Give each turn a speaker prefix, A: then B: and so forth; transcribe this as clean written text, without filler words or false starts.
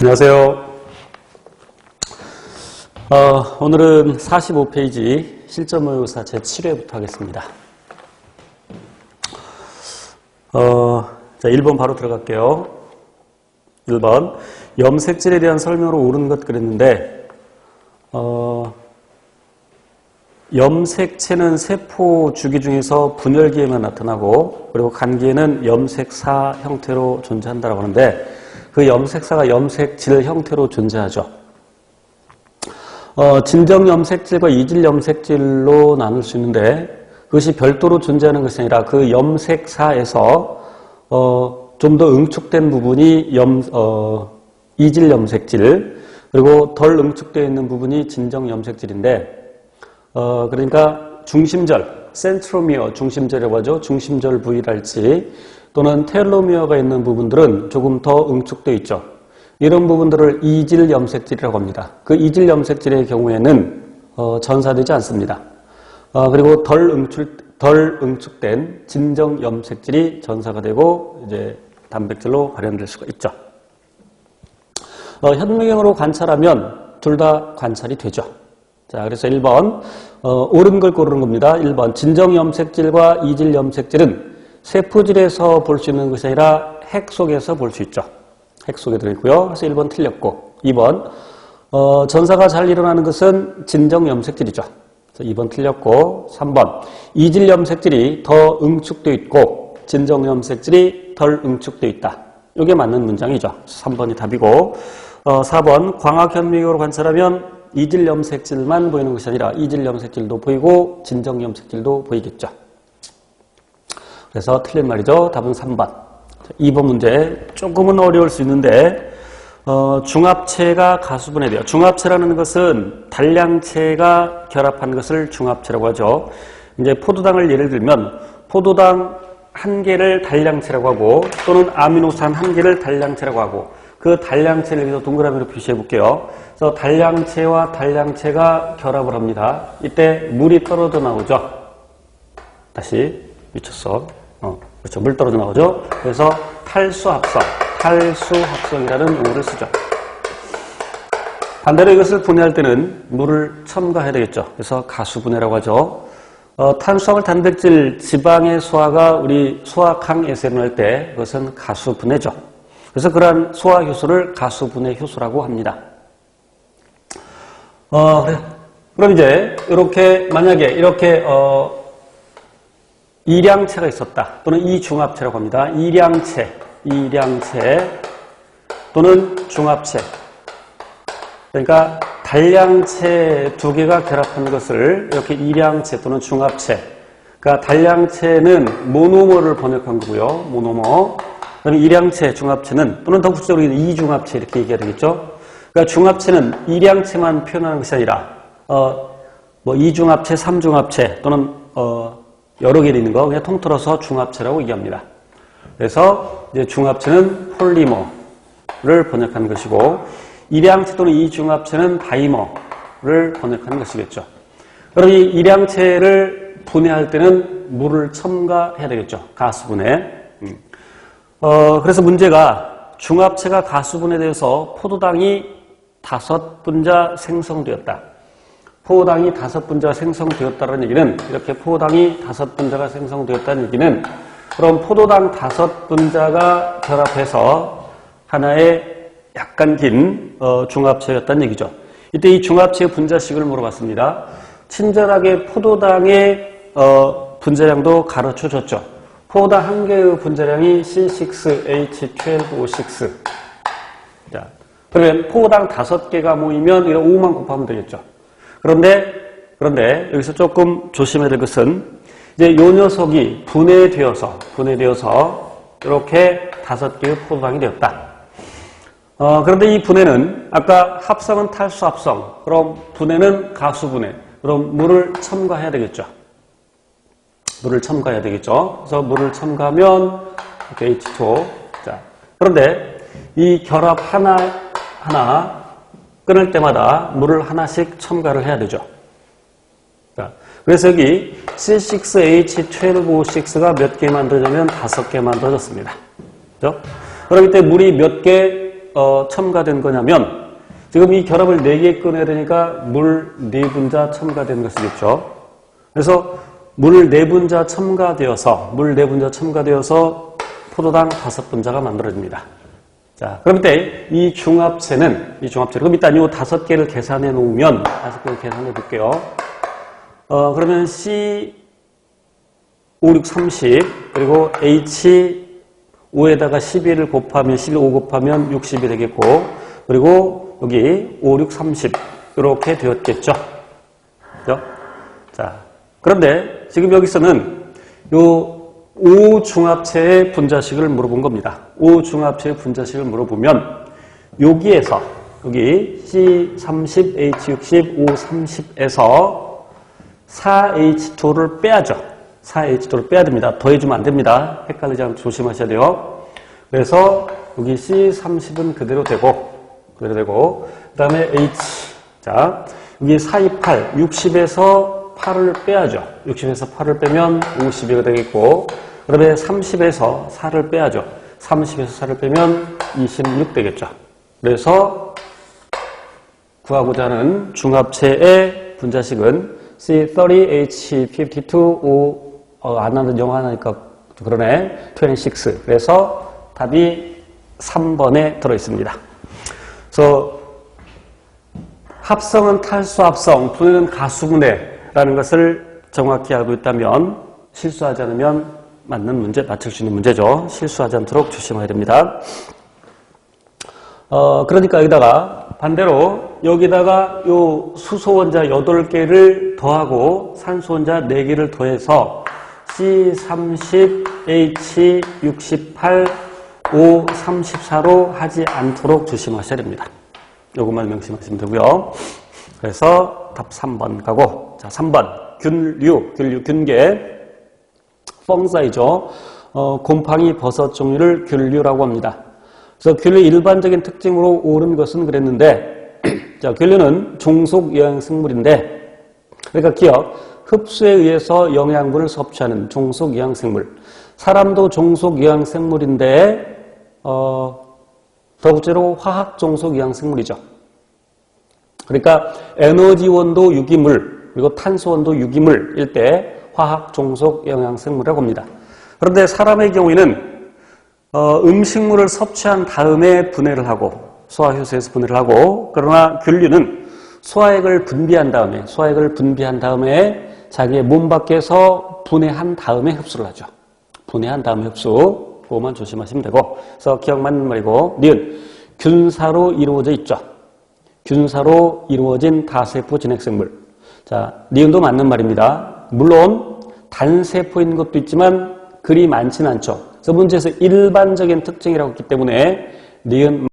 A: 안녕하세요. 오늘은 45페이지 실전 모의고사 제7회부터 하겠습니다. 자, 1번 바로 들어갈게요. 1번 염색질에 대한 설명으로 옳은 것 그랬는데 염색체는 세포 주기 중에서 분열기에만 나타나고 그리고 간기에는 염색사 형태로 존재한다고 하는데 그 염색사가 염색질 형태로 존재하죠. 진정 염색질과 이질 염색질로 나눌 수 있는데 그것이 별도로 존재하는 것이 아니라 그 염색사에서 좀 더 응축된 부분이 이질 염색질 그리고 덜 응축되어 있는 부분이 진정 염색질인데 그러니까 중심절, 센트로미어 중심절이라고 하죠. 중심절 부위랄지 또는 텔로미어가 있는 부분들은 조금 더 응축되어 있죠. 이런 부분들을 이질 염색질이라고 합니다. 그 이질 염색질의 경우에는 전사되지 않습니다. 그리고 덜 응축된 진정 염색질이 전사가 되고 이제 단백질로 발현될 수가 있죠. 현미경으로 관찰하면 둘 다 관찰이 되죠. 자, 그래서 1번 옳은 걸 고르는 겁니다. 1번 진정 염색질과 이질 염색질은 세포질에서 볼 수 있는 것이 아니라 핵 속에서 볼 수 있죠. 핵 속에 들어있고요. 그래서 1번 틀렸고 2번 전사가 잘 일어나는 것은 진정 염색질이죠. 그래서 2번 틀렸고 3번 이질 염색질이 더 응축되어 있고 진정 염색질이 덜 응축되어 있다. 이게 맞는 문장이죠. 3번이 답이고 4번 광학 현미경으로 관찰하면 이질 염색질만 보이는 것이 아니라 이질 염색질도 보이고 진정 염색질도 보이겠죠. 그래서 틀린 말이죠. 답은 3번. 2번 문제 조금은 어려울 수 있는데 중합체가 가수분해 돼요. 중합체라는 것은 단량체가 결합한 것을 중합체라고 하죠. 이제 포도당을 예를 들면 포도당 한 개를 단량체라고 하고 또는 아미노산 한 개를 단량체라고 하고 그 단량체를 여기서 동그라미로 표시해 볼게요. 그래서 단량체와 단량체가 결합을 합니다. 이때 물이 떨어져 나오죠. 다시 미쳤어. 그렇죠. 물 떨어져 나오죠. 그래서 탈수합성이라는 용어를 쓰죠. 반대로 이것을 분해할 때는 물을 첨가해야 되겠죠. 그래서 가수분해라고 하죠. 탄수화물, 단백질, 지방의 소화가 우리 소화 강에서 일어날 때 그것은 가수분해죠. 그래서 그러한 소화 효소를 가수분해 효소라고 합니다. 그럼 이제 이렇게 만약에 이렇게 이량체가 있었다. 또는 이중합체라고 합니다. 이량체 또는 중합체. 그러니까 단량체 두 개가 결합한 것을 이렇게 이량체 또는 중합체. 그러니까 단량체는 모노머를 번역한 거고요. 모노머. 그다음에 이량체, 중합체는 또는 더 구체적으로 이중합체 이렇게 얘기해야 되겠죠. 그러니까 중합체는 이량체만 표현하는 것이 아니라 뭐 이중합체, 삼중합체 또는 여러 개 있는 거 그냥 통틀어서 중합체라고 얘기합니다. 그래서 이제 중합체는 폴리머를 번역한 것이고 이량체 또는 이중합체는 다이머를 번역한 것이겠죠. 그럼 이 이량체를 분해할 때는 물을 첨가해야 되겠죠. 가수분해. 그래서 문제가 중합체가 가수분해되어서 포도당이 5분자 생성되었다. 포도당이 5분자가 생성되었다는 얘기는 이렇게 포도당이 5분자가 생성되었다는 얘기는 그럼 포도당 5분자가 결합해서 하나의 약간 긴 중합체였다는 얘기죠. 이때 이 중합체의 분자식을 물어봤습니다. 친절하게 포도당의 분자량도 가르쳐줬죠. 포도당 한 개의 분자량이 C6H12O6. 자, 그러면 포도당 5개가 모이면 이런 5만 곱하면 되겠죠. 그런데 여기서 조금 조심해야 될 것은 이제 요 녀석이 분해되어서 이렇게 5개의 포도당이 되었다. 그런데 이 분해는 아까 합성은 탈수합성, 그럼 분해는 가수분해. 그럼 물을 첨가해야 되겠죠. 그래서 물을 첨가하면 이렇게 H2O. 자, 그런데 이 결합 하나 끊을 때마다 물을 하나씩 첨가를 해야 되죠. 자, 그래서 여기 C6H12O6가 몇 개 만들어지면 5개 만들어졌습니다. 그렇죠? 그럼 이때 물이 몇 개 첨가된 거냐면 지금 이 결합을 4개 꺼내야 되니까 물 4분자 첨가된 것이겠죠. 그래서 물 4분자 첨가되어서 포도당 5분자가 만들어집니다. 자, 그럼 이때 이 중합체는 그럼 일단 이 5개를 계산해 놓으면 5개를 계산해 볼게요. 그러면 C 5, 6, 30 그리고 H 5에다가 11을 곱하면 5 곱하면 60이 되겠고 그리고 여기 5, 6, 30 이렇게 되었겠죠. 그죠? 자, 그런데 지금 여기서는 요 5중합체의 분자식을 물어본 겁니다. 5중합체의 분자식을 물어보면 여기에서 여기 C30, H60, O30에서 4H2를 빼야죠. 4H2를 빼야 됩니다. 더해주면 안 됩니다. 헷갈리지 않고 조심하셔야 돼요. 그래서 여기 C30은 그대로 되고 그 다음에 H 자 여기 4, 2, 8 60에서 8을 빼야죠. 60에서 8을 빼면 52가 되겠고 그 다음에 30에서 4를 빼야죠. 30에서 4를 빼면 26 되겠죠. 그래서 구하고자 하는 중합체의 분자식은 C30H52O 안 하는 영어 하나니까 그러네. 26. 그래서 답이 3번에 들어있습니다. 그래서 합성은 탈수합성, 분해는 가수분해라는 것을 정확히 알고 있다면 실수하지 않으면 맞는 문제, 맞출 수 있는 문제죠. 실수하지 않도록 조심해야 됩니다. 그러니까 여기다가 반대로 여기다가 요 수소원자 8개를 더하고 산소원자 4개를 더해서 C30, H68, O34로 하지 않도록 조심하셔야 됩니다. 요것만 명심하시면 되고요. 그래서 답 3번 가고 자 3번 균계 펑사이죠. 곰팡이 버섯 종류를 균류라고 합니다. 그래서 균류 일반적인 특징으로 옳은 것은 그랬는데 자 균류는 종속 영양생물인데 그러니까 기억 흡수에 의해서 영양분을 섭취하는 종속 영양생물 사람도 종속 영양생물인데 더 구체로 화학 종속 영양생물이죠. 그러니까 에너지 원도 유기물 그리고 탄소 원도 유기물일 때 화학 종속 영양생물이라고 합니다. 그런데 사람의 경우에는 음식물을 섭취한 다음에 분해를 하고 소화효소에서 분해를 하고 그러나 균류는 소화액을 분비한 다음에 자기의 몸 밖에서 분해한 다음에 흡수를 하죠. 분해한 다음에 흡수 그것만 조심하시면 되고 그래서 기억 맞는 말이고 니은 균사로 이루어져 있죠. 균사로 이루어진 다세포 진핵생물 자 니은도 맞는 말입니다. 물론 단세포인 것도 있지만 그리 많지는 않죠. 그래서 문제에서 일반적인 특징이라고 했기 때문에 니은